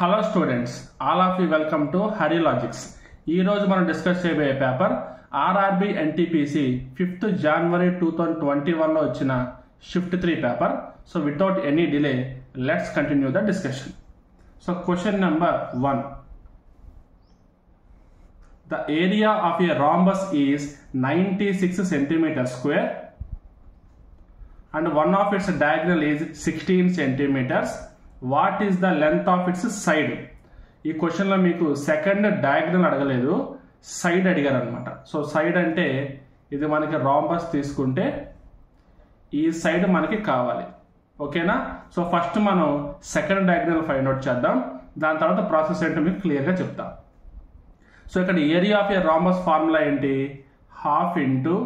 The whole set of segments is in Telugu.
Hello students, all of you welcome to Hari logics. ఈరోజు మనం డిస్కస్ చేయబోయే paper RRB NTPC 5th January 2021లో వచ్చిన shift 3 paper. So without any delay let's continue the discussion. So question number 1. The area of a rhombus is 96 centimeters square and one of its diagonal is 16 centimeters. What is the length of its side? ఈ క్వశ్చన్లో మీకు సెకండ్ డయాగ్నల్ అడగలేదు, సైడ్ అడిగారు అనమాట. సో సైడ్ అంటే ఇది మనకి రాంబస్ తీసుకుంటే ఈ సైడ్ మనకి కావాలి, ఓకేనా? సో ఫస్ట్ మనం సెకండ్ డయాగ్నల్ ఫైండ్ అవుట్ చేద్దాం, దాని తర్వాత ప్రాసెస్ ఏంటో మీకు క్లియర్గా చెప్తాం. సో ఇక్కడ area of a rhombus formula ఏంటి? Half into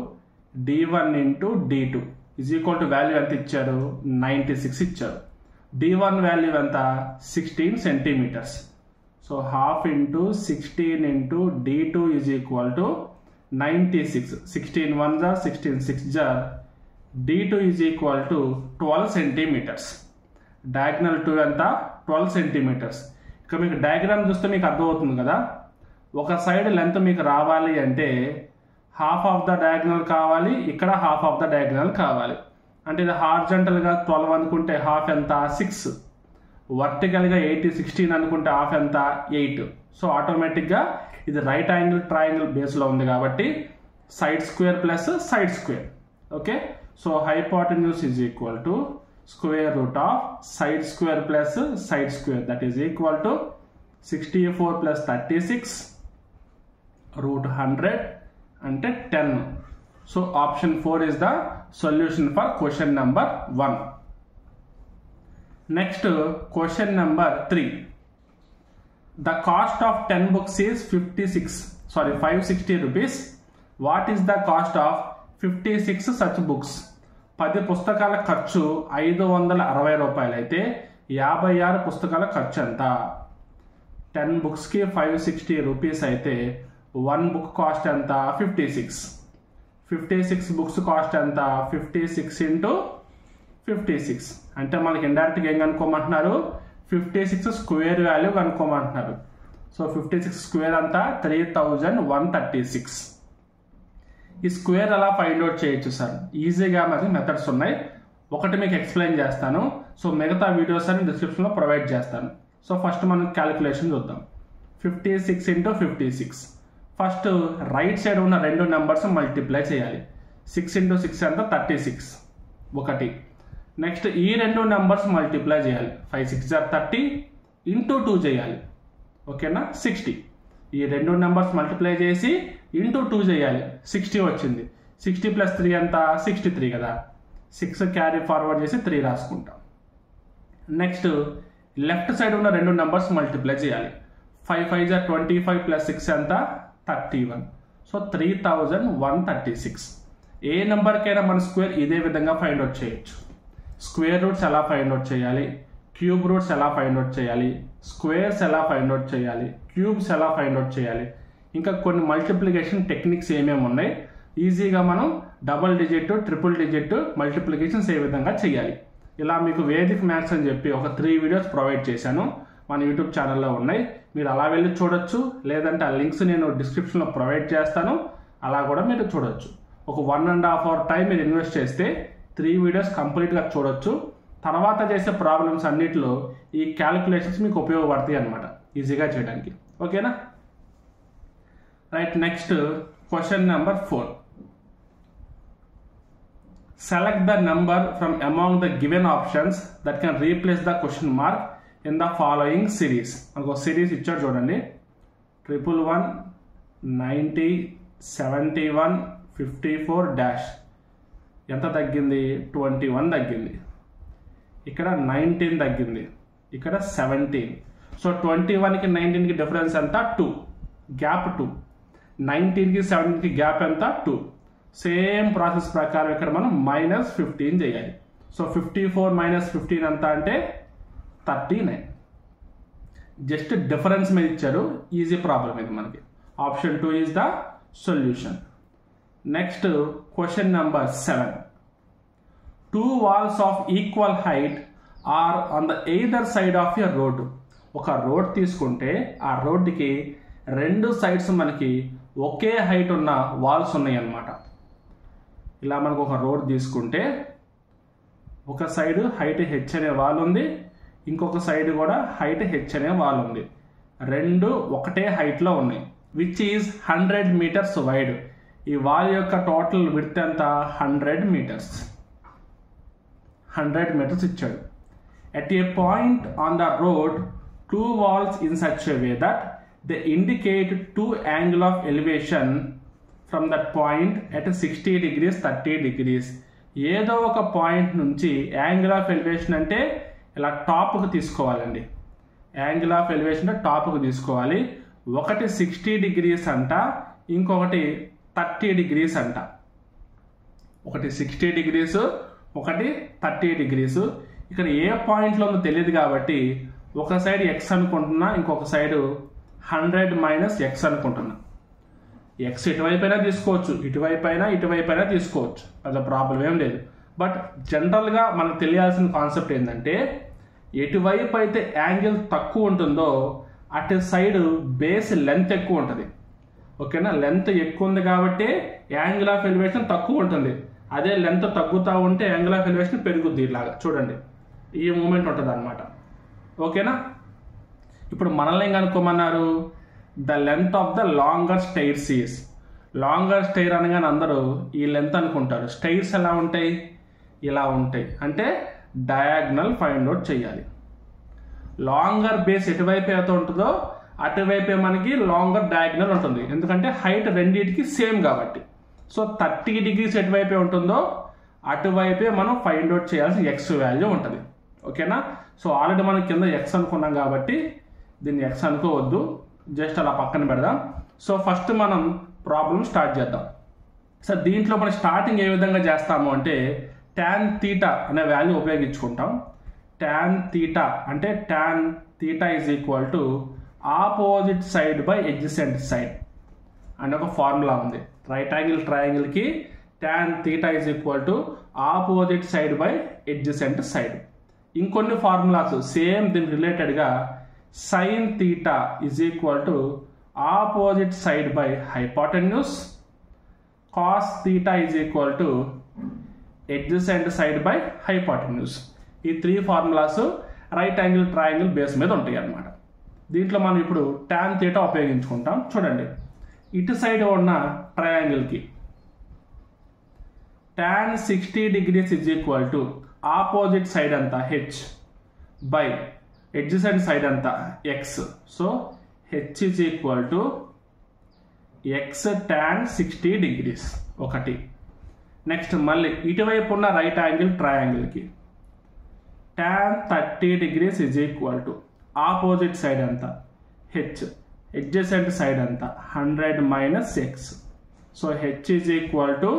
d1 into d2 is equal to value ఎంత ఇచ్చారు? 96 ఇచ్చారు. d1 వాల్యూ ఎంత? 16 centimetres. So half into 16 into d2 is equal to 96. 16 1 జా 16 6 జా d2 is equal to 12 centimetres. Diagonal 2 ఎంత? 12 సెంటీమీటర్స్. ఇక మీకు డయాగ్రామ్ చూస్తే మీకు అర్థమవుతుంది కదా, ఒక సైడ్ లెంత్ మీకు రావాలి అంటే హాఫ్ ఆఫ్ ద డయాగ్నల్ కావాలి, ఇక్కడ హాఫ్ ఆఫ్ ద డయాగ్నల్ కావాలి. అంటే ఇది హార్జంటల్గా 12 అనుకుంటే హాఫ్ ఎంత? 6. వర్టికల్గా 16 అనుకుంటే హాఫ్ ఎంత? 8. సో ఆటోమేటిక్గా ఇది రైట్ యాంగిల్ ట్రయాంగిల్ బేస్లో ఉంది కాబట్టి side square plus side square. Okay, so hypotenuse is equal to square root of side square plus side square, that is equal to 64 plus 36 root 100 అంటే 10. So option 4 is the solution for question number 1. Next, question number 3. The cost of 10 books is 560 rupees. What is the cost of 56 such books? 10 పుస్తకాల ఖర్చు 560 రూపాయలు అయితే 56 పుస్తకాల ఖర్చు ఎంత? 10 బుక్స్కి 560 రూపీస్ అయితే 1 బుక్ కాస్ట్ ఎంత? 56. 56 బుక్స్ కాస్ట్ ఎంత? 56 ఇంటూ 56 అంటే మనకి ఇండైరెక్ట్గా ఏం కనుక్కోమంటున్నారు? 56 స్క్వేర్ వాల్యూ కనుక్కోమంటున్నారు. సో 56 స్క్వేర్ అంతా 3136. ఈ స్క్వేర్ ఎలా ఫైండ్ అవుట్ చేయొచ్చు సార్? ఈజీగా మనకి మెథడ్స్ ఉన్నాయి, ఒకటి మీకు ఎక్స్ప్లెయిన్ చేస్తాను. సో మిగతా వీడియోస్ అని డిస్క్రిప్షన్లో ప్రొవైడ్ చేస్తాను. సో ఫస్ట్ మనం క్యాలిక్యులేషన్ చూద్దాం. 56 ఇంటూ 56. ఫస్ట్ రైట్ సైడ్ ఉన్న రెండు నెంబర్స్ మల్టిప్లై చేయాలి. 6 ఇంటూ 6 ఎంత? 36 ఒకటి. నెక్స్ట్ ఈ రెండు నెంబర్స్ మల్టిప్లై చేయాలి. 5 6 జా 30 ఇంటూ 2 చేయాలి, ఓకేనా? 60. ఈ రెండు నెంబర్స్ మల్టిప్లై చేసి ఇంటూ 2 చేయాలి, 60 వచ్చింది. 60 ప్లస్ 3 ఎంత? 63 కదా. 6 క్యారీ ఫార్వర్డ్ చేసి 3 రాసుకుంటాం. నెక్స్ట్ లెఫ్ట్ సైడ్ ఉన్న రెండు నెంబర్స్ మల్టిప్లై చేయాలి. 5 5 జా 25 ప్లస్ 6 ఎంత? 31. సో 3136. ఏ నెంబర్కైనా మన స్క్వేర్ ఇదే విధంగా ఫైండ్ అవుట్ చేయొచ్చు. స్క్వేర్ రూట్స్ ఎలా ఫైండ్ అవుట్ చేయాలి, క్యూబ్ రూట్స్ ఎలా ఫైండ్ అవుట్ చేయాలి, స్క్వేర్స్ ఎలా ఫైండ్ అవుట్ చేయాలి, క్యూబ్స్ ఎలా ఫైండ్ అవుట్ చేయాలి, ఇంకా కొన్ని మల్టిప్లికేషన్ టెక్నిక్స్ ఏమేమి ఉన్నాయి, ఈజీగా మనం double digit triple digit multiplications ఏ విధంగా చేయాలి, ఇలా మీకు వేదిక్ మ్యాథ్స్ అని చెప్పి ఒక 3 వీడియోస్ ప్రొవైడ్ చేశాను, మన యూట్యూబ్ ఛానల్లో ఉన్నాయి. మీరు అలా వెళ్ళి చూడొచ్చు, లేదంటే ఆ లింక్స్ నేను డిస్క్రిప్షన్లో ప్రొవైడ్ చేస్తాను, అలా కూడా మీరు చూడొచ్చు. ఒక 1.5 hour టైం మీరు ఇన్వెస్ట్ చేస్తే 3 వీడియోస్ కంప్లీట్గా చూడొచ్చు. తర్వాత చేసే ప్రాబ్లమ్స్ అన్నిటిలో ఈ క్యాలిక్యులేషన్స్ మీకు ఉపయోగపడతాయి అనమాట, ఈజీగా చేయడానికి. ఓకేనా? Right, next question number 4. Select the number from among the given options that can replace the question mark in the following series. మనకు ఒక సిరీస్ ఇచ్చాడు చూడండి. 111 90 71 54 డాష్. ఎంత తగ్గింది? 21 తగ్గింది. ఇక్కడ 19 తగ్గింది, ఇక్కడ 17. సో 21కి 19కి డిఫరెన్స్ ఎంత? 2, గ్యాప్ 2. 19కి 17కి గ్యాప్ ఎంత? 2. సేమ్ ప్రాసెస్ ప్రకారం ఇక్కడ మనం -15 చేయాలి. సో 54 - 15 ఎంత అంటే 39. జస్ట్ డిఫరెన్స్ మీద ఇచ్చారు, ఈజీ ప్రాబ్లం ఇది మనకి. Option 2 is the solution. Next question number 7. 2 walls of equal height are on the either side of a road. ఒక రోడ్ తీసుకుంటే ఆ రోడ్డుకి రెండు సైడ్స్ మనకి ఒకే హైట్ ఉన్న వాల్స్ ఉన్నాయి అన్నమాట. ఇలా మనకు ఒక రోడ్ తీసుకుంటే ఒక సైడ్ హైట్ హెచ్ అనే వాల్ ఉంది, ఇంకొక సైడ్ కూడా హైట్ హెచ్ అనే వాల్ ఉంది. రెండు ఒకటే హైట్లో ఉన్నాయి, విచ్ ఈజ్ 100 మీటర్స్ వైడ్. ఈ వాల్ యొక్క టోటల్ విడ్త్ ఎంత? 100 మీటర్స్. 100 మీటర్స్ ఇచ్చాడు. At a point on the road, two walls in such a way that they indicate two angle of elevation from that point at 60 degrees, 30 degrees. ఏదో ఒక పాయింట్ నుంచి యాంగిల్ ఆఫ్ ఎలివేషన్ అంటే ఇలా టాప్కు తీసుకోవాలండి. యాంగిల్ ఆఫ్ ఎలివేషన్ టాప్కు తీసుకోవాలి. ఒకటి 60 డిగ్రీస్ అంట, ఇంకొకటి 30 డిగ్రీస్ అంట. ఒకటి 60 డిగ్రీస్, ఒకటి 30 డిగ్రీస్. ఇక్కడ ఏ పాయింట్లో ఉందో తెలియదు కాబట్టి ఒక సైడ్ ఎక్స్ అనుకుంటున్నా, ఇంకొక సైడ్ 100 మైనస్ ఎక్స్ అనుకుంటున్నా. ఎక్స్ ఇటువైపైనా తీసుకోవచ్చు, ఇటువైపైనా తీసుకోవచ్చు, అది ప్రాబ్లం ఏం లేదు. బట్ జనరల్గా మనకు తెలియాల్సిన కాన్సెప్ట్ ఏంటంటే ఎటువైపు అయితే యాంగిల్ తక్కువ ఉంటుందో అటు సైడ్ బేస్ లెంత్ ఎక్కువ ఉంటుంది. ఓకేనా? లెంత్ ఎక్కువ ఉంది కాబట్టి యాంగిల్ ఆఫ్ ఎలివేషన్ తక్కువ ఉంటుంది. అదే లెంత్ తగ్గుతూ ఉంటే యాంగిల్ ఆఫ్ ఎలివేషన్ పెరుగుద్ది. ఇలాగా చూడండి, ఈ మూమెంట్ ఉంటుంది అనమాట. ఓకేనా? ఇప్పుడు మనల్ని ఏం కనుక్కోమన్నారు? The length of the longer stairs is. Longer stair అనగానే అందరూ ఈ లెంత్ అనుకుంటారు. స్టైర్స్ ఎలా ఉంటాయి? ఇలా ఉంటాయి. అంటే డయాగ్నల్ ఫైండ్ అవుట్ చేయాలి. లాంగర్ బేస్ ఎటువైపు అయితే ఉంటుందో అటువైపే మనకి లాంగర్ డయాగ్నల్ ఉంటుంది. ఎందుకంటే హైట్ రెండింటికి సేమ్ కాబట్టి. సో 30 డిగ్రీస్ ఎటువైపే ఉంటుందో అటువైపే మనం ఫైండ్ అవుట్ చేయాల్సిన ఎక్స్ వాల్యూ ఉంటుంది. ఓకేనా? సో ఆల్రెడీ మనం కింద ఎక్స్ అనుకున్నాం కాబట్టి దీన్ని ఎక్స్ అనుకోవద్దు, జస్ట్ అలా పక్కన పెడదాం. సో ఫస్ట్ మనం ప్రాబ్లం స్టార్ట్ చేద్దాం. సో దీంట్లో మనం స్టార్టింగ్ ఏ విధంగా చేస్తాము అంటే tan θ అనే వాల్యూ ఉపయోగించుకుంటాం. tan θ అంటే tan θ is equal to opposite side by adjacent side అనే ఒక ఫార్ములా ఉంది. రైట్ యాంగిల్ ట్రయాంగిల్కి tan θ is equal to opposite side by adjacent side. ఇంకొన్ని ఫార్ములాస్ సేమ్ దీనికి రిలేటెడ్గా sin θ is equal to opposite side by hypotenuse, cos θ is equal to adjacent side by hypotenuse. ఈ 3 formulas right angle triangle base మీద ఉంటాయి అన్నమాట. దీంట్లో మనం ఇప్పుడు tan θ ఉపయోగించుకుంటాం. చూడండి, ఇటు సైడ్ ఉన్న ట్రయాంగిల్కి tan 60 degrees is equal to opposite side అంతా హెచ్ బై ఎడ్జసెంట్ సైడ్ అంతా x. So h is equal to x tan 60 degrees ఒకటి. నెక్స్ట్ మళ్ళీ ఇటువైపు ఉన్న రైట్ యాంగిల్ ట్రయాంగిల్కి tan 30 degrees is equal to opposite side అంతా హెచ్, ఎడ్జసెంట్ సైడ్ అంతా 100 minus x. So h is equal to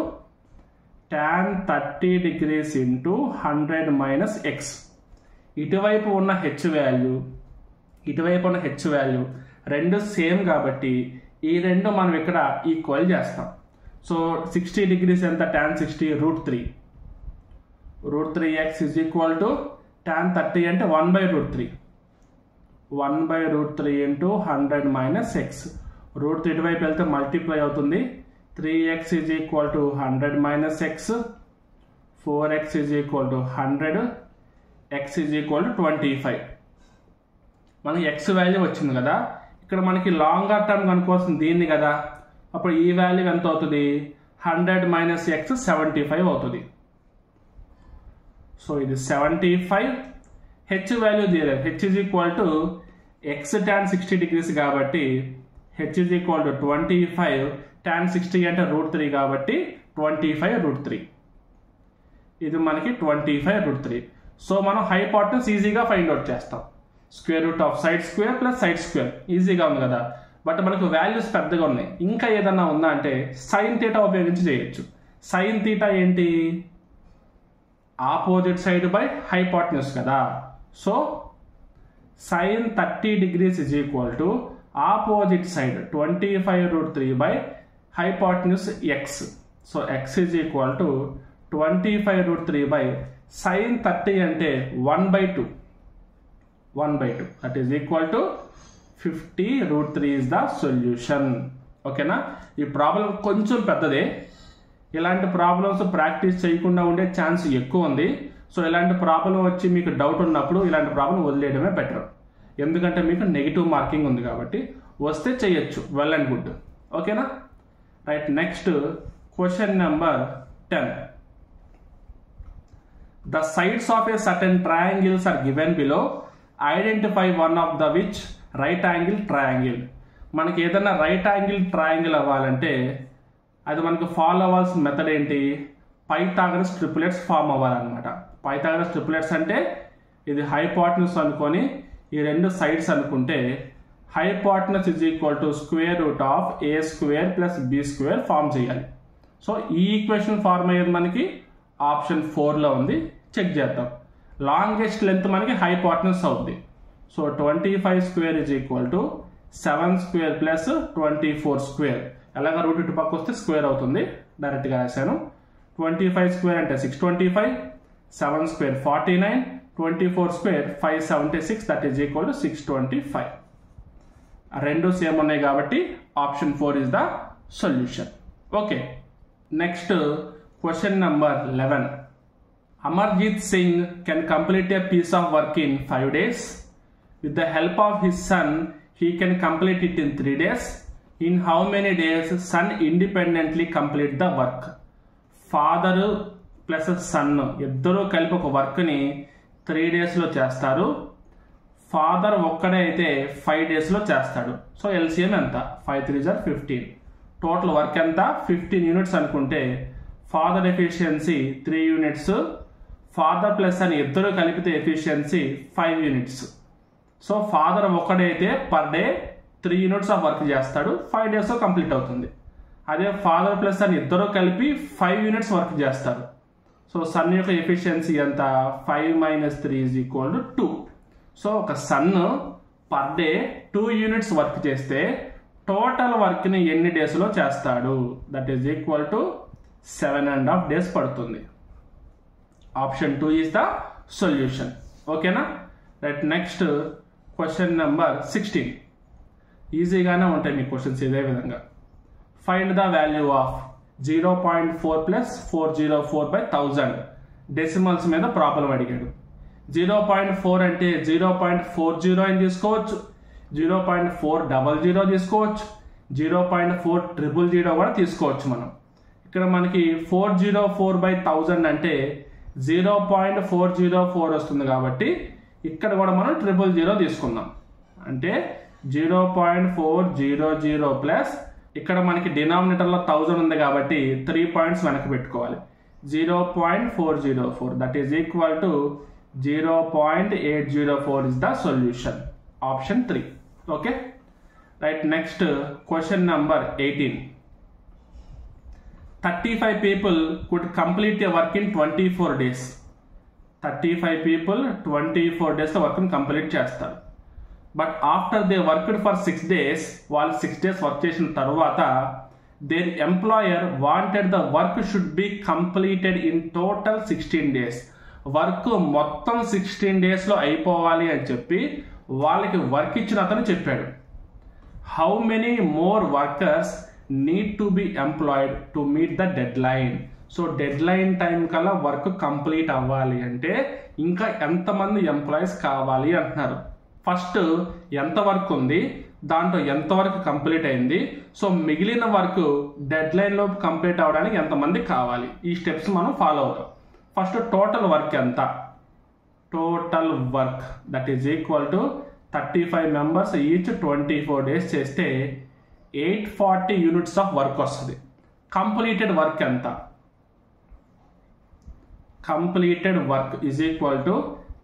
tan 30 degrees into 100 minus x. ఇటువైపు ఉన్న హెచ్ వాల్యూ, ఇటువైపు ఉన్న హెచ్ వాల్యూ రెండు సేమ్ కాబట్టి ఈ రెండు మనం ఇక్కడ ఈక్వల్ చేస్తాం. సో 60 డిగ్రీస్ ఎంత? tan 60 √3. √3x is equal to tan 30 అంటే 1/√3. 1/√3 ఇంటూ 100 మైనస్ ఎక్స్. √3 ఇటువైపు వెళ్తే మల్టిప్లై అవుతుంది. 3x is equal to 100 minus X. 4x is equal to 100. x is equal to 25. మనకి ఎక్స్ వాల్యూ వచ్చింది కదా. ఇక్కడ మనకి లాంగర్ టర్మ్ కనుక్కోవాల్సింది దీన్ని కదా. అప్పుడు ఈ వాల్యూ ఎంత అవుతుంది? 100 మైనస్ ఎక్స్ 75 అవుతుంది. సో ఇది 75. హెచ్ వాల్యూ తీయలేదు. H is equal to x tan 60 degrees కాబట్టి h is equal to 25. tan 60 అంటే √3 కాబట్టి 25√3. ఇది మనకి 25√3. సో మనం హైపోటెన్యూస్ ఈజీగా ఫైండ్ అవుట్ చేస్తాం. Square root of side square plus side square ఈజీగా ఉంది కదా. బట్ మనకు వాల్యూస్ పెద్దగా ఉన్నాయి. ఇంకా ఏదన్నా ఉందా అంటే sin θ ఉపయోగించి చేయొచ్చు. sin θ ఏంటి? ఆపోజిట్ సైడ్ బై హైపోటెన్యూస్ కదా. So sin 30 degrees is equal to opposite side 25√3 by hypotenuse X. So X is equal to 25√3 by sin 30 అంటే 1/2. 1/2 that is equal to 50√3 is the solution. ఓకేనా? ఈ ప్రాబ్లం కొంచెం పెద్దదే. ఇలాంటి ప్రాబ్లమ్స్ ప్రాక్టీస్ చేయకుండా ఉండే ఛాన్స్ ఎక్కువ ఉంది. సో ఇలాంటి ప్రాబ్లం వచ్చి మీకు డౌట్ ఉన్నప్పుడు ఇలాంటి ప్రాబ్లం వదిలేయడమే బెటర్. ఎందుకంటే మీకు నెగిటివ్ మార్కింగ్ ఉంది కాబట్టి వస్తే చేయొచ్చు, వెల్ అండ్ గుడ్. ఓకేనా? Right, next question number 10. The sides of a certain triangles are given below. Identify one of the which right angle triangle. మనకి ఏదైనా రైట్ యాంగిల్ ట్రయాంగిల్ అవ్వాలంటే అది మనకు ఫాలో అవ్వాల్సిన మెథడ్ ఏంటి? పైథాగరస్ ట్రిపులెట్స్ ఫామ్ అవ్వాలన్నమాట. పైథాగరస్ ట్రిపులెట్స్ అంటే ఇది హైపోటెన్యూస్ అనుకొని ఈ రెండు సైడ్స్ అనుకుంటే hypotenuse is equal to square root of a² plus b² form చేయాలి. సో ఈ ఈక్వేషన్ ఫార్మ్ అయ్యేది మనకి ఆప్షన్ 4లో ఉంది. చెక్ చేద్దాం. లాంగెస్ట్ లెంత్ మనకి హైపోటెన్యూస్ అవుద్ది. So 25² is equal to 7² plus 24². ఎలాగ రూట్ ఇటు పక్క వస్తే స్క్వేర్ అవుతుంది, డైరెక్ట్గా రాశాను. 25² అంటే 625, 7² 49, 24² 576, దట్ ఈజ్ ఈక్వల్ టు 625. రెండు సేమ్ ఉన్నాయి కాబట్టి option 4 is the solution. Okay, next question number 11. Amarjit Singh can complete a piece of work in 5 days. With the help of his son, he can complete it in 3 days. In how many days son independently complete the work? Father plus son ఇద్దరు కలిపి ఒక వర్క్ని 3 daysలో చేస్తారు. ఫాదర్ ఒక్కడే అయితే 5 daysలో చేస్తాడు. సో ఎల్సిఎం ఎంత? 5 3s are 15. టోటల్ వర్క్ ఎంత? 15 యూనిట్స్ అనుకుంటే father efficiency 3 units, father plus అని ఇద్దరు కలిపితే ఎఫిషియన్సీ 5 యూనిట్స్. సో ఫాదర్ ఒక్కడైతే per day 3 units of work చేస్తాడు, 5 daysలో కంప్లీట్ అవుతుంది. అదే ఫాదర్ ప్లస్ అని ఇద్దరు కలిపి 5 యూనిట్స్ వర్క్ చేస్తారు. సో సన్ యొక్క ఎఫిషియన్సీ ఎంత? 5 - 3 is equal to 2. సో ఒక son per day 2 units work చేస్తే టోటల్ వర్క్ని ఎన్ని డేస్లో చేస్తాడు? That is equal to 7.5 days పడుతుంది. Option 2 is the solution. ఓకేనా? Right, next question number 16. ఈజీగానే ఉంటాయి మీ క్వశ్చన్స్ ఇదే విధంగా. Find the value of 0.4 plus 404/1000. Decimals మీద ప్రాబ్లం అడిగాడు. 0.4 అంటే 0.40 అని తీసుకోవచ్చు, 0.400 తీసుకోవచ్చు, 0.4000 కూడా తీసుకోవచ్చు. మనం ఇక్కడ మనకి 404/1000 అంటే 0.404 వస్తుంది కాబట్టి ఇక్కడ కూడా మనం 000 తీసుకుందాం. అంటే 0.400 ప్లస్ ఇక్కడ మనకి డినామినేటర్లో 1000 ఉంది కాబట్టి 3 పాయింట్స్ వెనక్కి పెట్టుకోవాలి. 0.404 that is equal to 0.804 is the solution. Option 3. Okay, right, next question number 18. 35 people could complete a work in 24 days. 35 people 24 days work complete చేస్తారు. But after they worked for 6 days, వాళ్ళు 6 days వర్క్ చేసిన తర్వాత their employer wanted the work should be completed in total 16 days. Work మొత్తం 16 daysలో అయిపోవాలి అని చెప్పి వాళ్ళకి వర్క్ ఇచ్చిన అతను చెప్పాడు. How many more workers need to be employed to meet the deadline. So dead line time కల్లా వర్క్ కంప్లీట్ అవ్వాలి అంటే ఇంకా ఎంతమంది ఎంప్లాయీస్ కావాలి అంటున్నారు. ఫస్ట్ ఎంత వర్క్ ఉంది, దాంట్లో ఎంత వర్క్ కంప్లీట్ అయింది, సో మిగిలిన వర్క్ డెడ్ లైన్లో కంప్లీట్ అవ్వడానికి ఎంతమంది కావాలి, ఈ స్టెప్స్ మనం ఫాలో అవుతాం. ఫస్ట్ టోటల్ వర్క్ ఎంత? Total work that is equal to 35 members each 24 days చేస్తే 840 యూనిట్స్ ఆఫ్ వర్క్ వస్తుంది. కంప్లీటెడ్ వర్క్ ఎంత? Completed work is equal to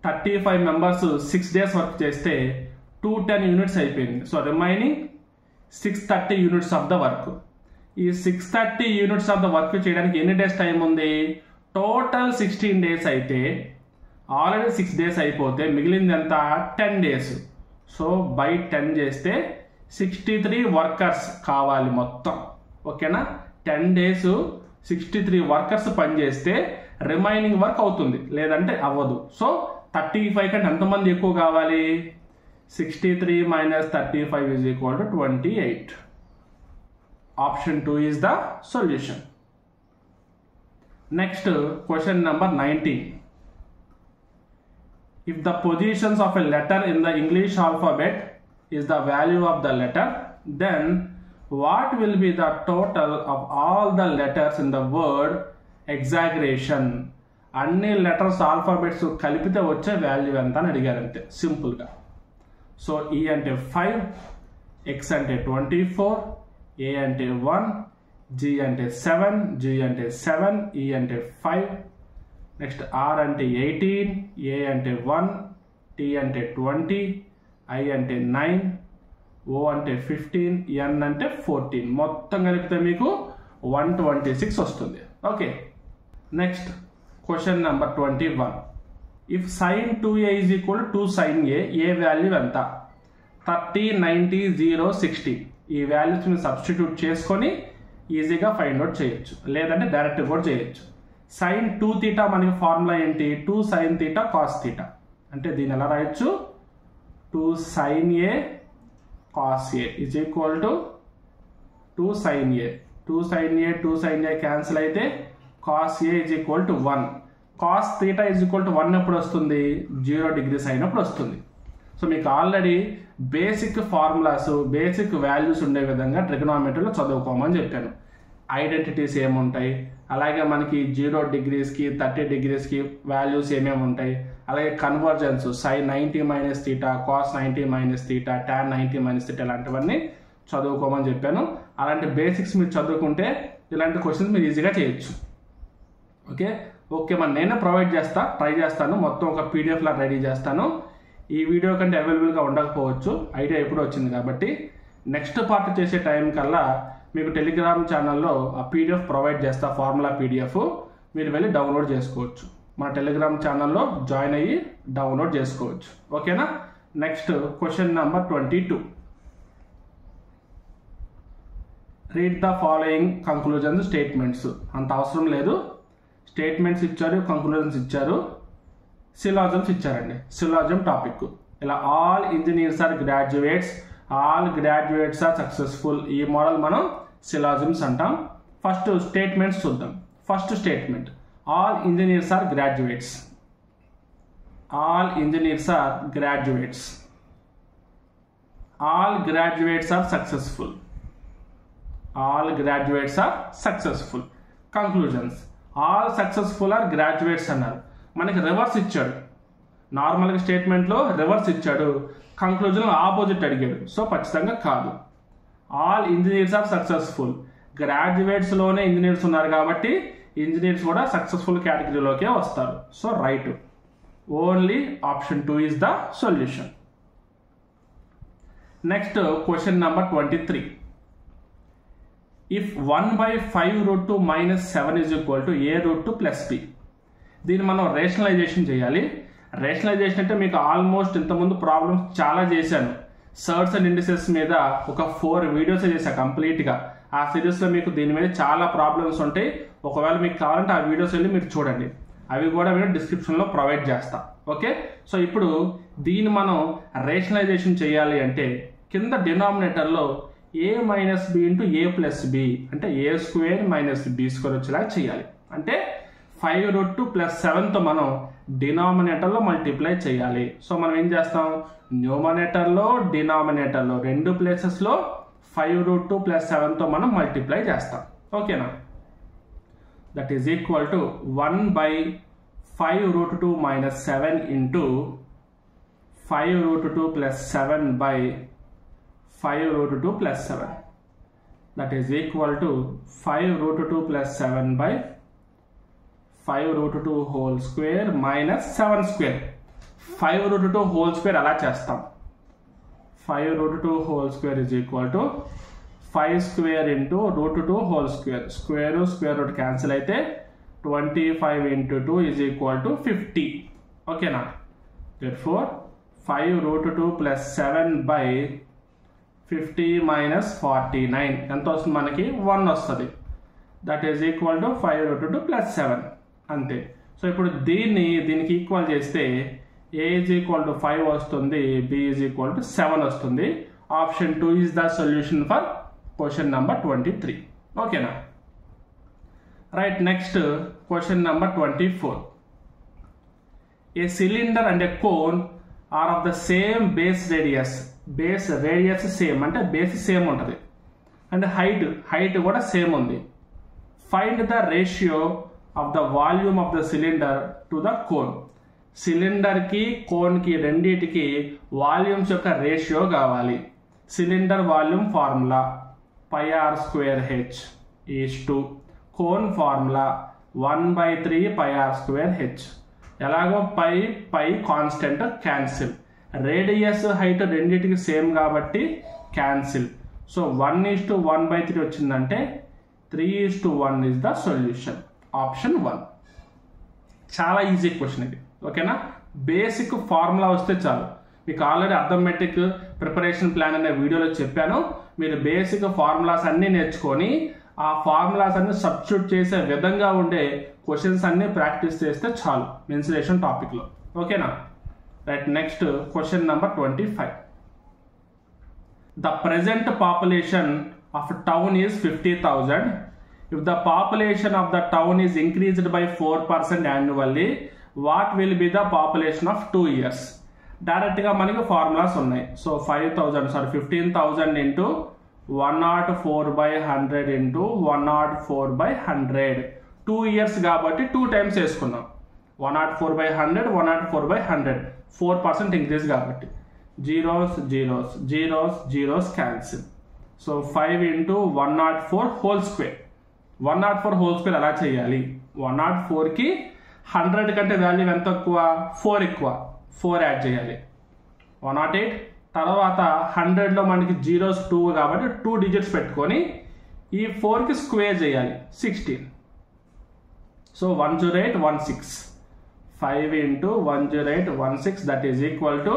35 members 6 days work చేస్తే 210 యూనిట్స్ అయిపోయింది. So remaining 630 units of the work. ఈ 630 యూనిట్స్ ఆఫ్ ద వర్క్ చేయడానికి ఎన్ని డేస్ టైం ఉంది? టోటల్ 16 days అయితే ఆల్రెడీ 6 days అయిపోతే మిగిలింది ఎంత? 10 days. సో బై 10 చేస్తే 63 వర్కర్స్ కావాలి మొత్తం. ఓకేనా? 10 days 63 వర్కర్స్ పనిచేస్తే రిమైనింగ్ వర్క్ అవుతుంది, లేదంటే అవ్వదు. సో 35 కంటే ఎంతమంది ఎక్కువ కావాలి? 63 minus 35 is equal to 28. Option 2 is the solution. Next, question number 19. If the positions of a letter in the English alphabet is the value of the letter, then what will be the total of all the letters in the word exaggeration? అన్ని లెటర్స్ ఆల్ఫాబెట్స్ కలిపితే వచ్చే వాల్యూ ఎంత అని అడిగారంటే సింపుల్గా. సో ఈ అంటే 5, ఎక్స్ అంటే 24, ఏ అంటే 1, జి అంటే 7, జి అంటే 7, ఈ అంటే 5, నెక్స్ట్ ఆర్ అంటే 18, ఏ అంటే 1, టీ అంటే 20, ఐ అంటే 9, ఓ అంటే 15, ఎన్ అంటే 14. మొత్తం కలిపితే మీకు 126 వస్తుంది. Okay, next question number 21. If sin 2a is equal to 2 sin a, A value ఎంత? 30, 90, 0, 60. ఈ వాల్యూస్ మీరు సబ్స్టిట్యూట్ చేసుకొని ఈజీగా ఫైండ్ అవుట్ చేయొచ్చు, లేదంటే డైరెక్ట్ కూడా చేయొచ్చు. sin 2θ మనకి ఫార్ములా ఏంటి? 2 sin θ cos θ. అంటే దీన్ని ఎలా రాయొచ్చు? 2 sin a cos a is equal to 2 sin a. 2 sin a 2 sin a cancel అయితే cos a is equal to 1. cos θ is equal to 1 ఎప్పుడు వస్తుంది? 0 degrees అయినప్పుడు వస్తుంది. సో మీకు already basic formulas, basic values ఉండే విధంగా ట్రిగనామెట్రీలో చదువుకోమని చెప్పాను. ఐడెంటిటీస్ ఏముంటాయి, అలాగే మనకి 0 degreesకి 30 degreesకి వాల్యూస్ ఏమేమి ఉంటాయి, అలాగే convergence sin 90 minus θ, cos 90 minus θ, tan 90 minus θ ఇలాంటివన్నీ చదువుకోమని చెప్పాను. అలాంటి బేసిక్స్ మీరు చదువుకుంటే ఇలాంటి క్వశ్చన్స్ మీరు ఈజీగా చేయొచ్చు. ఓకే, మరి నేనే ప్రొవైడ్ ట్రై చేస్తాను, మొత్తం ఒక పీడిఎఫ్లా రెడీ చేస్తాను. ఈ వీడియో కంటే అవైలబుల్గా ఉండకపోవచ్చు, ఐడియా ఎప్పుడు వచ్చింది కాబట్టి. నెక్స్ట్ పార్ట్ చేసే టైం కల్లా మీకు టెలిగ్రామ్ ఛానల్లో ఆ పీడిఎఫ్ ప్రొవైడ్ చేస్తా, ఫార్ములా పీడిఎఫ్. మీరు వెళ్ళి డౌన్లోడ్ చేసుకోవచ్చు, మన టెలిగ్రామ్ ఛానల్లో జాయిన్ అయ్యి డౌన్లోడ్ చేసుకోవచ్చు. ఓకేనా? Next question number 22. Read the following conclusions statements. అంత అవసరం లేదు, స్టేట్మెంట్స్ ఇచ్చారు, కంక్లూజన్స్ ఇచ్చారు, సిలాజమ్స్ ఇచ్చారండి. సిలాజమ్ టాపిక్ ఇలా all engineers are graduates, all graduates are successful, ఈ మోడల్ మనం సిలాజమ్స్ అంటాం. ఫస్ట్ స్టేట్మెంట్స్ చూద్దాం. First statement, all engineers are graduates. All engineers are graduates. All graduates are successful. All graduates are successful. Conclusions, all successful are graduates అన్నారు. మనకి రివర్స్ ఇచ్చాడు, నార్మల్గా స్టేట్మెంట్లో రివర్స్ ఇచ్చాడు, కంక్లూజన్ ఆపోజిట్ అడిగాడు. సో ఖచ్చితంగా కాదు. ఆల్ ఇంజనీర్స్ ఆర్ సక్సెస్ఫుల్, గ్రాడ్యుయేట్స్లోనే ఇంజనీర్స్ ఉన్నారు కాబట్టి ఇంజనీర్స్ కూడా సక్సెస్ఫుల్ కేటగిరీలోకే వస్తారు. So right, only option 2 is the solution. Next question number 23. If 1/5√2 - 7 is equal to a√2 + b. దీన్ని మనం రేషనలైజేషన్ చేయాలి. రేషనలైజేషన్ అంటే మీకు ఆల్మోస్ట్ ఇంతకుముందు ప్రాబ్లమ్స్ చాలా చేశాను. సర్ట్స్ అండ్ ఇండిసెస్ మీద ఒక 4 వీడియోస్ చేశాను కంప్లీట్గా. ఆ సిరీస్లో మీకు దీని మీద చాలా ప్రాబ్లమ్స్ ఉంటాయి. ఒకవేళ మీకు కావాలంటే ఆ వీడియోస్ వెళ్ళి మీరు చూడండి, అవి కూడా నేను డిస్క్రిప్షన్లో ప్రొవైడ్ చేస్తా. ఓకే, సో ఇప్పుడు దీన్ని మనం రేషనలైజేషన్ చేయాలి అంటే కింద డినామినేటర్లో a - b × a + b అంటే a² - b² వచ్చేలా చేయాలి. అంటే 5√2 + 7తో మనం డినామినేటర్లో మల్టిప్లై చేయాలి. సో మనం ఏం చేస్తాం, న్యూమరేటర్లో డినామినేటర్లో 2 ప్లేసెస్లో 5√2 + 7తో మనం మల్టిప్లై చేస్తాం. ఓకేనా? That is equal to 1/5√2 - 7 × 5√2 + 7/5√2 + 7. That is equal to 5√2 + 7/5√2 whole square - 7 square. 5√2 whole square అలా చేస్తాం. 5√2 whole square is equal to 5 square × √2 whole square. Square root cancel అయితే 25 × 2 is equal to 50. ఓకేనా? Therefore 5√2 + 7/50 - 49 ఎంత వస్తుంది మనకి? 1 వస్తుంది. దట్ ఈజ్ ఈక్వల్ టు 5√2 + 7 అంతే. సో ఇప్పుడు దీనికి ఈక్వల్ చేస్తే A is equal to 5 వస్తుంది, B is equal to 7 వస్తుంది. Option 2 is the solution for question number 23. ఓకేనా? Right, next question number 24. A cylinder and a cone are of the same base radius. Base radius same అంటే బేస్ సేమ్ ఉంటుంది, అండ్ హైట్ కూడా సేమ్ ఉంది. Find the ratio of the volume of the cylinder to the cone. సిలిండర్కి కోన్కి రెండింటికి వాల్యూమ్స్ యొక్క రేషియో కావాలి. Cylinder volume formula πr²h is to cone formula 1/3 πr²h. ఎలాగో pi constant cancel, radius height రెండింటికి సేమ్ కాబట్టి క్యాన్సిల్. సో 1:1/3 వచ్చిందంటే 3:1 ఇస్ ద సొల్యూషన్. ఆప్షన్ 1. చాలా ఈజీ క్వశ్చన్ ఇది. ఓకేనా? బేసిక్ ఫార్ములా వస్తే చాలు. మీకు ఆల్రెడీ అర్థమెటిక్ ప్రిపరేషన్ ప్లాన్ అనే వీడియోలో చెప్పాను. మీరు బేసిక్ ఫార్ములాస్ అన్నీ నేర్చుకొని ఆ ఫార్ములాస్ అన్ని సబ్స్టిట్యూట్ చేసే విధంగా ఉండే క్వశ్చన్స్ అన్ని ప్రాక్టీస్ చేస్తే చాలు మెన్సురేషన్ టాపిక్లో. ఓకేనా? Right, next question number 25. The present population of a town is 50,000. If the population of the town is increased by 4% annually, what will be the population of 2 years? Direct గా మనకి ఫార్ములాస్ ఉన్నాయి. So 15,000 into 104/100 into 104/100. 2 years కాబట్టి 2 times వేసుకున్నాం. 104/100 104/100 4% ఇంక్రీజ్ కాబట్టి zeros cancel. So 5 into 104 whole square. 104 whole square ఎలా చేయాలి? 104కి 100 కంటే వాల్యూ ఎంత ఎక్కువ? 4 ఎక్కువ. 4 యాడ్ చేయాలి. 108 తర్వాత 100లో మనకి జీరోస్ 2 కాబట్టి 2 డిజిట్స్ పెట్టుకొని ఈ 4కి స్క్వేర్ చేయాలి. 16. So 10816. 5 into 10816 that is equal to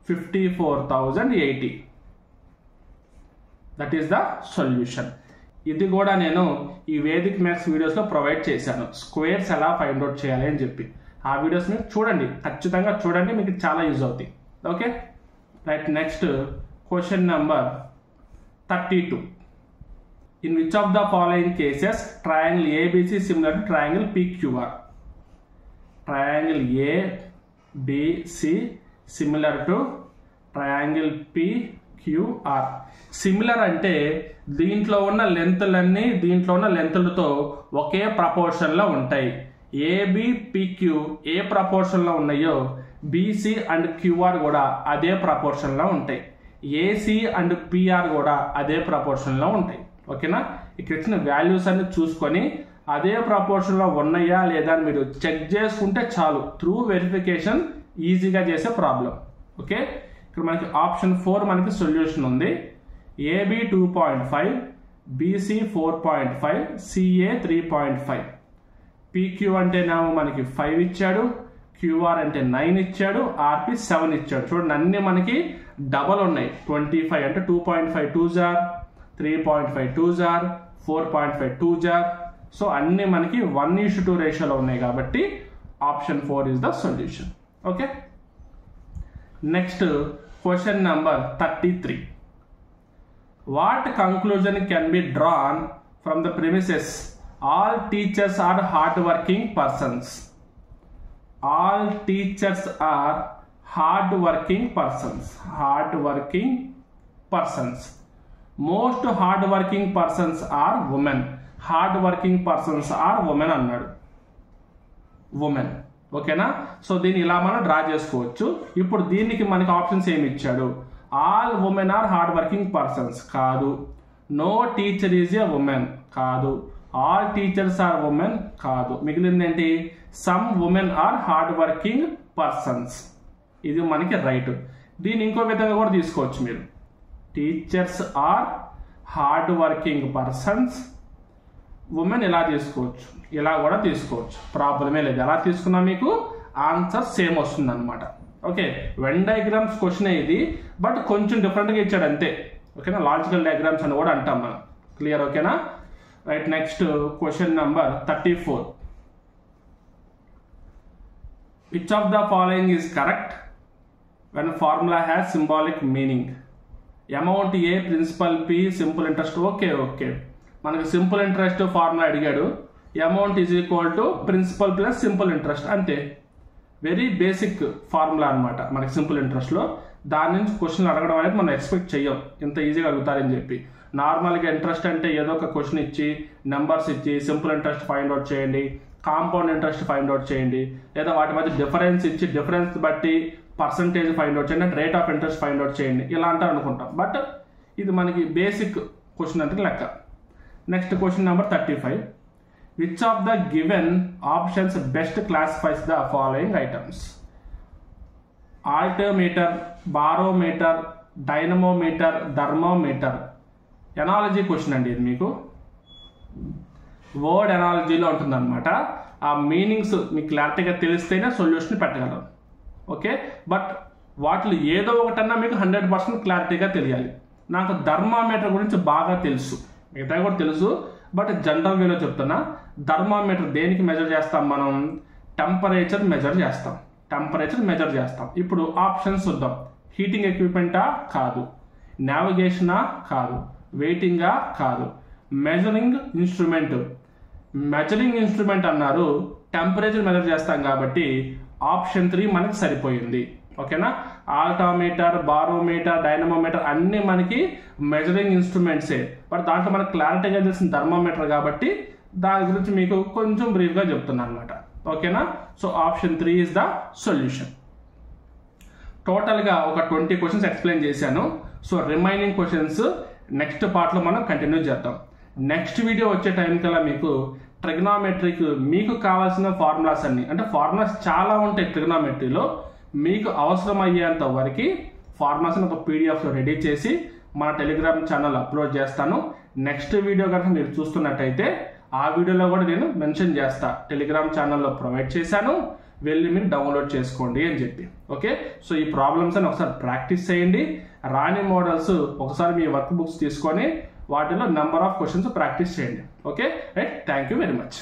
54,080. That is the solution. ఇది కూడా నేను ఈ వేదిక్ మ్యాథ్స్ వీడియోస్లో ప్రొవైడ్ చేశాను, స్క్వేర్స్ ఎలా ఫైండ్ అవుట్ చేయాలి అని చెప్పి. ఆ వీడియోస్ మీరు చూడండి, ఖచ్చితంగా చూడండి, మీకు చాలా యూజ్ అవుతాయి. Okay right, next question number 32. In which of the following cases triangle ABC similar to triangle PQR? Triangle ABC similar to triangle PQR. Similar అంటే దీంట్లో ఉన్న లెంత్లన్నీ దీంట్లో ఉన్న లెంత్లతో ఒకే ప్రపోర్షన్లో ఉంటాయి. ఏబి పిక్యూ ఏ ప్రపోర్షన్లో ఉన్నాయో బీసీ అండ్ క్యూఆర్ కూడా అదే ప్రపోర్షన్లో ఉంటాయి. ఏసీ అండ్ పిఆర్ కూడా అదే ప్రపోర్షన్లో ఉంటాయి. ఓకేనా? ఇక్కడ ఇచ్చిన వాల్యూస్ అన్ని చూసుకొని అదే ప్రపోర్షన్లో ఉన్నాయా లేదా అని మీరు చెక్ చేసుకుంటే చాలు. త్రూ వెరిఫికేషన్ ఈజీగా చేసే ప్రాబ్లం. ఓకే, ఇక్కడ మనకి ఆప్షన్ 4 మనకి సొల్యూషన్ ఉంది. AB 2.5, BC 4.5, CA 3.5. పీక్యూ అంటేనేమో మనకి 5 ఇచ్చాడు, క్యూఆర్ అంటే 9 ఇచ్చాడు, ఆర్పి 7 ఇచ్చాడు. చూడండి అన్ని మనకి డబల్ ఉన్నాయి. 25 అంటే 2.5 2 జార్, 3.5 2 జార్, 4.5 2 జార్. సో అన్ని మనకి 1:2 రేషియోలో ఉన్నాయి కాబట్టి option 4 is the solution. Okay, next question number 33. What conclusion can be drawn from the premises all teachers are hardworking persons? All teachers are hardworking persons. Hardworking persons. Most hardworking persons are women. Hardworking persons are women అన్నాడు. women. ఓకేనా? సో దీన్ని ఇలా మనం డ్రా చేసుకోవచ్చు. ఇప్పుడు దీనికి మనకి ఆప్షన్స్ ఏమి ఇచ్చాడు? All women are hard working persons కాదు. No teacher is a women కాదు. ఆల్ టీచర్స్ ఆర్ ఉమెన్ కాదు. మిగిలింది ఏంటి? Some women are hard working persons. ఇది మనకి రైట్. దీన్ని ఇంకో విధంగా కూడా తీసుకోవచ్చు మీరు. Teachers are hard working persons, women ఇలా తీసుకోవచ్చు, ఇలా కూడా తీసుకోవచ్చు, ప్రాబ్లమే లేదు. ఎలా తీసుకున్నా మీకు ఆన్సర్ సేమ్ వస్తుంది అనమాట. ఓకే, వెన్ డయాగ్రామ్స్ క్వశ్చన్ ఇది, బట్ కొంచెం డిఫరెంట్గా ఇచ్చాడు అంతే. ఓకేనా? లాజికల్ డయాగ్రామ్స్ అని కూడా అంటాం మనం. క్లియర్? ఓకేనా? Right, next question number 34. Which of the following is correct when formula has symbolic meaning? Amount A, principal P, simple interest. Okay మనకి సింపుల్ ఇంట్రెస్ట్ ఫార్ములా అడిగాడు. Amount is equal to principal plus simple interest, అంతే. వెరీ బేసిక్ ఫార్ములా అనమాట మనకి సింపుల్ ఇంట్రెస్ట్లో. దాని నుంచి క్వశ్చన్లు అడగడం అనేది మనం ఎక్స్పెక్ట్ చెయ్యం ఇంత ఈజీగా అడుగుతారని చెప్పి. నార్మల్గా ఇంట్రెస్ట్ అంటే ఏదో ఒక క్వశ్చన్ ఇచ్చి నెంబర్స్ ఇచ్చి సింపుల్ ఇంట్రెస్ట్ ఫైండ్ అవుట్ చేయండి, కాంపౌండ్ ఇంట్రెస్ట్ ఫైండ్ అవుట్ చేయండి, లేదా వాటి మధ్య డిఫరెన్స్ ఇచ్చి డిఫరెన్స్ బట్టి పర్సంటేజ్ ఫైండ్ అవుట్ చేయండి, అంటే rate of interest find out చేయండి, ఇలా అంటారు అనుకుంటాం. బట్ ఇది మనకి బేసిక్ క్వశ్చన్ అంటే లెక్క. Next question number 35. Which of the given options best classifies the following items? Altimeter, barometer, dynamometer, thermometer. Analogy question అండి ఇది. మీకు వర్డ్ ఎనాలజీలో ఉంటుందన్నమాట. ఆ మీనింగ్స్ మీకు క్లారిటీగా తెలిస్తేనే సొల్యూషన్ పెట్టగలరు. ఓకే, బట్ వాటిలో ఏదో ఒకటన్నా మీకు 100% క్లారిటీగా తెలియాలి. నాకు థర్మామీటర్ గురించి బాగా తెలుసు, మిగతా కూడా తెలుసు, బట్ జనరల్ వేలో చెప్తున్నా. థర్మామీటర్ దేనికి మెజర్ చేస్తాం మనం? టెంపరేచర్ మెజర్ చేస్తాం. ఇప్పుడు ఆప్షన్స్ చూద్దాం. హీటింగ్ ఎక్విప్మెంటా? కాదు. నావిగేషనా? కాదు. వెయిటింగా? కాదు. మెజరింగ్ ఇన్స్ట్రుమెంట్ అన్నారు. టెంపరేచర్ మెజర్ చేస్తాం కాబట్టి ఆప్షన్ 3 మనకి సరిపోయింది. ఓకేనా? ఆల్టామీటర్, బారోమీటర్, డైనమోమీటర్ అన్ని మనకి మెజరింగ్ ఇన్స్ట్రుమెంట్సే, బట్ దాంట్లో మనకు క్లారిటీగా తెలిసిన థర్మోమీటర్ కాబట్టి దాని గురించి మీకు కొంచెం బ్రీఫ్గా చెప్తున్నాను అనమాట. ఓకేనా? So option 3 is the solution. టోటల్గా ఒక 20 క్వశ్చన్స్ ఎక్స్ప్లెయిన్ చేశాను. సో రిమైనింగ్ క్వశ్చన్స్ నెక్స్ట్ పార్ట్లో మనం కంటిన్యూ చేద్దాం. నెక్స్ట్ వీడియో వచ్చే టైం కల్లా మీకు ట్రిగ్నామెట్రీకి మీకు కావాల్సిన ఫార్ములాస్ అన్ని, అంటే ఫార్ములాస్ చాలా ఉంటాయి ట్రిగ్నామెట్రీలో, మీకు అవసరం అయ్యేంత వరకు ఫార్ములాస్ ఒక పీడిఎఫ్లో రెడీ చేసి మన టెలిగ్రామ్ ఛానల్ అప్లోడ్ చేస్తాను. నెక్స్ట్ వీడియో కనుక మీరు చూస్తున్నట్టయితే ఆ వీడియోలో కూడా నేను మెన్షన్ చేస్తా, టెలిగ్రామ్ ఛానల్లో ప్రొవైడ్ చేశాను, వెళ్ళి మీరు డౌన్లోడ్ చేసుకోండి అని చెప్పి. ఓకే, సో ఈ ప్రాబ్లమ్స్ అని ఒకసారి ప్రాక్టీస్ చేయండి. రాని మోడల్స్ ఒకసారి మీ వర్క్ బుక్స్ తీసుకొని వాటిలో నెంబర్ ఆఫ్ క్వశ్చన్స్ ప్రాక్టీస్ చేయండి. Okay right, thank you very much.